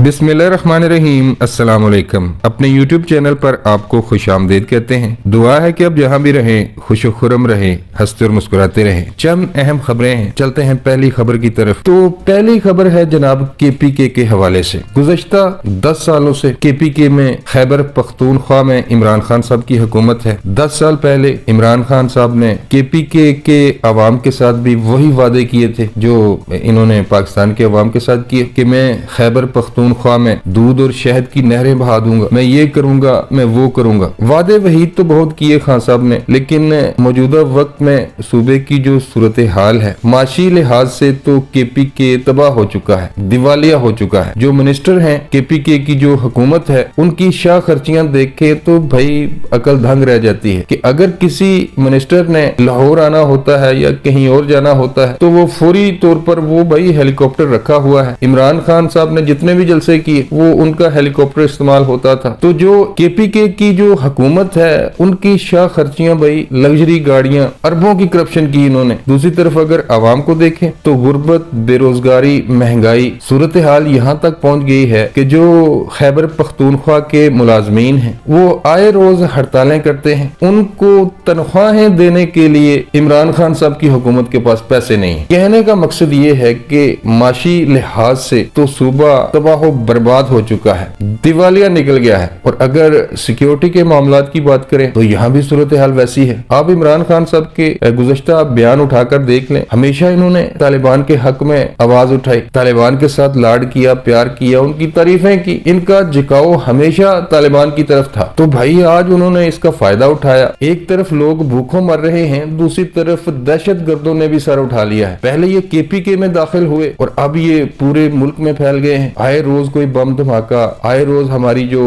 बिस्मिल्लाहिर्रहमानिर्रहीम। अस्सलाम वालेकुम। अपने YouTube चैनल पर आपको खुशामदीद कहते हैं। दुआ है कि अब जहाँ भी रहें खुश खुरम रहें, हंसते और मुस्कुराते रहें। चंद अहम खबरें हैं, चलते हैं पहली खबर की तरफ। तो पहली खबर है जनाब KPK के हवाले से। गुज़श्ता 10 सालों से KPK में खैबर पख्तूनख्वा में इमरान खान साहब की हुकूमत है। 10 साल पहले इमरान खान साहब ने KPK के अवाम के साथ भी वही वादे किए थे जो इन्होंने पाकिस्तान के अवाम के साथ किए कि मैं खैबर पख्तूनख्वा में दूध और शहद की नहरें बहा दूंगा, मैं ये करूंगा, मैं वो करूंगा। वादे वही तो बहुत किए खान साहब ने, लेकिन मौजूदा वक्त में सूबे की जो सूरत हाल है माशी लिहाज से तो KPK तबाह हो चुका है, दिवालिया हो चुका है। जो मिनिस्टर हैं KPK की जो हुकूमत है उनकी शाह खर्चियां देख के तो भाई अकल दंग रह जाती है कि अगर किसी मिनिस्टर ने लाहौर आना होता है या कहीं और जाना होता है तो वो फौरी तौर पर वो भाई हेलीकॉप्टर रखा हुआ है। इमरान खान साहब ने जितने भी जलसे किए वो उनका हेलीकॉप्टर इस्तेमाल होता था। तो जो KPK की जो हुकूमत है उनकी शाह खर्चियां भाई लग्जरी गाड़ियां, अरबों की करप्शन की इन्होंने। दूसरी तरफ अगर आवाम को देखें तो गुर्बत, बेरोजगारी, महंगाई, सूरत हाल यहाँ तक पहुंच गई है कि जो खैबर पख्तूनख्वा के मुलाजमीन हैं वो आए रोज हड़तालें करते हैं। उनको तनख्वाहें देने के लिए इमरान खान साहब की हुकूमत के पास पैसे नहीं। कहने का मकसद ये है कि माशी लिहाज से तो सूबा तबाह बर्बाद हो चुका है, दिवालिया निकल गया है। और अगर सिक्योरिटी के मामलात की बात करें तो यहाँ भी सूरत हाल वैसी है। आप इमरान खान साहब के गुज़श्ता बयान उठाकर देख लें, हमेशा इन्होंने तालिबान के हक में आवाज उठाई, तालिबान के साथ लाड किया, प्यार किया, उनकी तारीफें की। इनका झुकाव हमेशा तालिबान की तरफ था। तो भाई आज उन्होंने इसका फायदा उठाया। एक तरफ लोग भूखों मर रहे हैं, दूसरी तरफ दहशत गर्दों ने भी सर उठा लिया है। पहले ये KPK में दाखिल हुए और अब ये पूरे मुल्क में फैल गए हैं। आए रोज कोई बम धमाका, आए रोज हमारी जो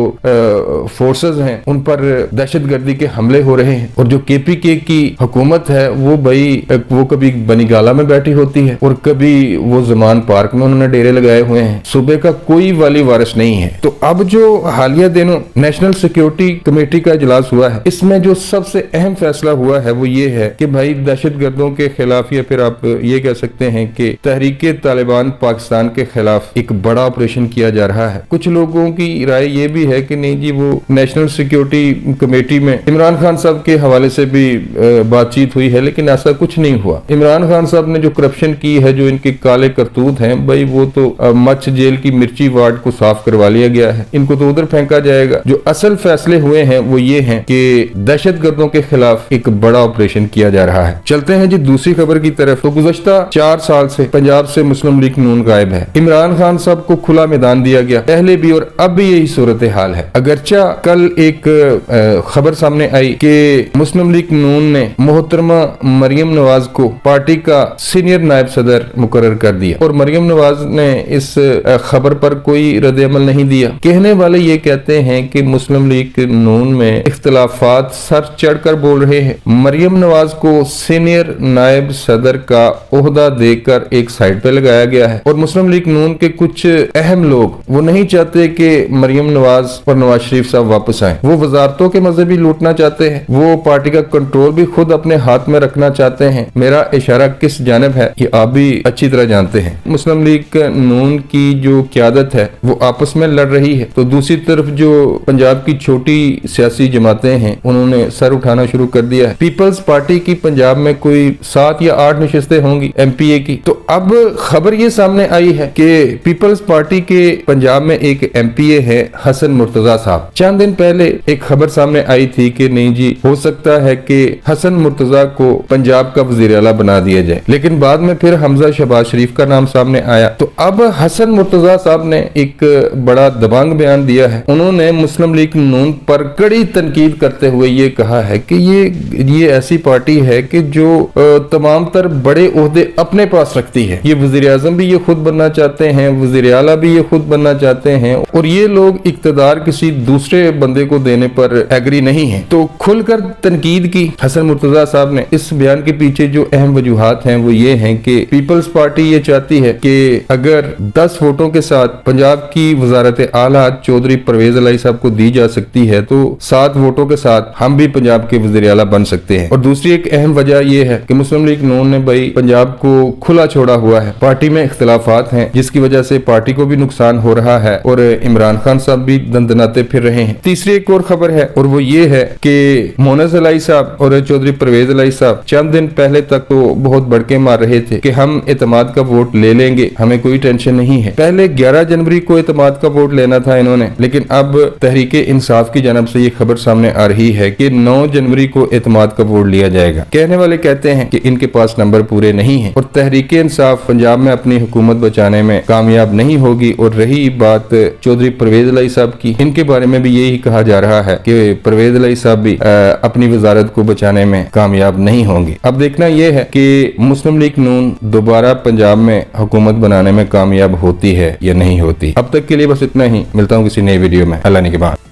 फोर्सेस हैं उन पर दहशत गर्दी के हमले हो रहे हैं। और जो KPK की हुकूमत है वो भाई वो कभी बनीगाला में बैठी होती है और कभी वो जमान पार्क में उन्होंने डेरे लगाए हुए हैं। सूबे का कोई वाली वारिस नहीं है। तो अब जो हालिया दिनों नेशनल सिक्योरिटी कमेटी का इजलास हुआ है, इसमें जो सबसे अहम फैसला हुआ है वो ये है कि भाई दहशत गर्दों के खिलाफ, या फिर आप ये कह सकते हैं कि तहरीके तालिबान पाकिस्तान के खिलाफ एक बड़ा ऑपरेशन किया जा रहा है। कुछ लोगों की राय ये भी है कि नहीं जी, वो नेशनल सिक्योरिटी कमेटी में इमरान खान साहब के हवाले से भी बातचीत हुई है, लेकिन ऐसा कुछ नहीं हुआ। इमरान खान साहब ने जो करप्शन की है, जो इनके काले करतूत हैं भाई, वो तो मच्छ जेल की मिर्ची वार्ड को साफ करवा लिया गया है, इनको तो उधर फेंका जाएगा। जो असल फैसले हुए हैं वो ये हैं कि दहशत गर्दों के खिलाफ एक बड़ा ऑपरेशन किया जा रहा है। चलते हैं जी दूसरी खबर की तरफ। तो गुज़श्ता 4 साल से पंजाब से मुस्लिम लीग नून गायब है। इमरान खान साहब को खुला मैदान दिया गया, पहले भी और अब भी यही सूरत हाल है। अगरचा कल एक खबर सामने आई कि मुस्लिम लीग नून ने मोहतरमा मरियम नवाज को पार्टी का सीनियर नायब सदर मुकर्रर कर दिया और मरियम नवाज ने इस खबर पर कोई रद्द-ए-अमल नहीं दिया। कहने वाले ये कहते हैं कि मुस्लिम लीग नून में इख्तिलाफात सर चढ़कर बोल रहे हैं। मरियम नवाज को सीनियर नायब सदर का ओहदा देकर एक साइड पे लगाया गया है और मुस्लिम लीग नून के कुछ अहम लोग वो नहीं चाहते कि मरियम नवाज और नवाज शरीफ साहब वापस आए। वो वजारतों के मजे भी लूटना चाहते हैं, वो पार्टी का कंट्रोल भी खुद अपने हाथ में रखना चाहते हैं। मेरा इशारा किस जानिब है ये आप भी अच्छी तरह जानते हैं। मुस्लिम लीग नून की जो क़यादत है वो आपस में लड़ रही है, तो दूसरी तरफ जो पंजाब की छोटी सियासी जमातें हैं उन्होंने सर उठाना शुरू कर दिया है। पीपल्स पार्टी की पंजाब में कोई 7 या 8 नशिस्तें होंगी MPA की। तो अब खबर ये सामने आई है कि पीपल्स पार्टी के पंजाब में एक MPA है हसन मुर्तजा साहब। चंद दिन पहले एक खबर सामने आई थी कि नहीं जी, हो सकता है कि हसन मुर्तजा को पंजाब का वजीर आला बना दिया जाए, लेकिन बाद में फिर हमजा शहबाज शरीफ का नाम सामने आया। तो अब हसन मुर्तजा साहब ने एक बड़ा दबंग बयान दिया है। उन्होंने मुस्लिम लीग नून पर कड़ी तनकीद करते हुए ये कहा है कि ये ऐसी पार्टी है कि जो तमाम तर बड़े ओहदे अपने पास रखती है। ये वजीर आजम भी ये खुद बनना चाहते हैं, वजीर आला भी ये खुद बनना चाहते हैं और ये लोग इक्तदार किसी दूसरे बंदे को देने पर एग्री नहीं है। तो खुलकर तनकीद की हसन मुर्तजा साहब ने। इस बयान के पीछे जो अहम वजूहात हैं वो ये हैं कि पीपल्स पार्टी ये चाहती है कि अगर 10 वोटों के साथ पंजाब की वजारत आला चौधरी परवेज अलाई साहब को दी जा सकती है तो 7 वोटों के साथ हम भी पंजाब के वजीर आला बन सकते हैं। और दूसरी एक अहम वजह यह है कि मुस्लिम लीग नून ने भाई पंजाब को खुला छोड़ा हुआ है। पार्टी में इख्तिलाफात हैं जिसकी वजह से पार्टी को भी नुकसान ऐलान हो रहा है और इमरान खान साहब भी दंदनाते फिर रहे हैं। तीसरी एक और खबर है और वो ये है कि मोनस अलाई साहब और चौधरी परवेज अलाई साहब चंद दिन पहले तक तो बहुत बड़के मार रहे थे कि हम एतमाद का वोट ले लेंगे, हमें कोई टेंशन नहीं है। पहले 11 जनवरी को एतमाद का वोट लेना था इन्होंने, लेकिन अब तहरीके इंसाफ की जानब से ये खबर सामने आ रही है कि 9 जनवरी को एतमाद का वोट लिया जाएगा। कहने वाले कहते हैं कि इनके पास नंबर पूरे नहीं है और तहरीके इंसाफ पंजाब में अपनी हुकूमत बचाने में कामयाब नहीं होगी। और रही बात चौधरी परवेज अलाई साहब की, इनके बारे में भी यही कहा जा रहा है कि परवेज अलाई साहब भी अपनी वजारत को बचाने में कामयाब नहीं होंगे। अब देखना यह है कि मुस्लिम लीग नून दोबारा पंजाब में हुकूमत बनाने में कामयाब होती है या नहीं होती। अब तक के लिए बस इतना ही, मिलता हूँ किसी नई वीडियो में। अल्लाह ने के बाद।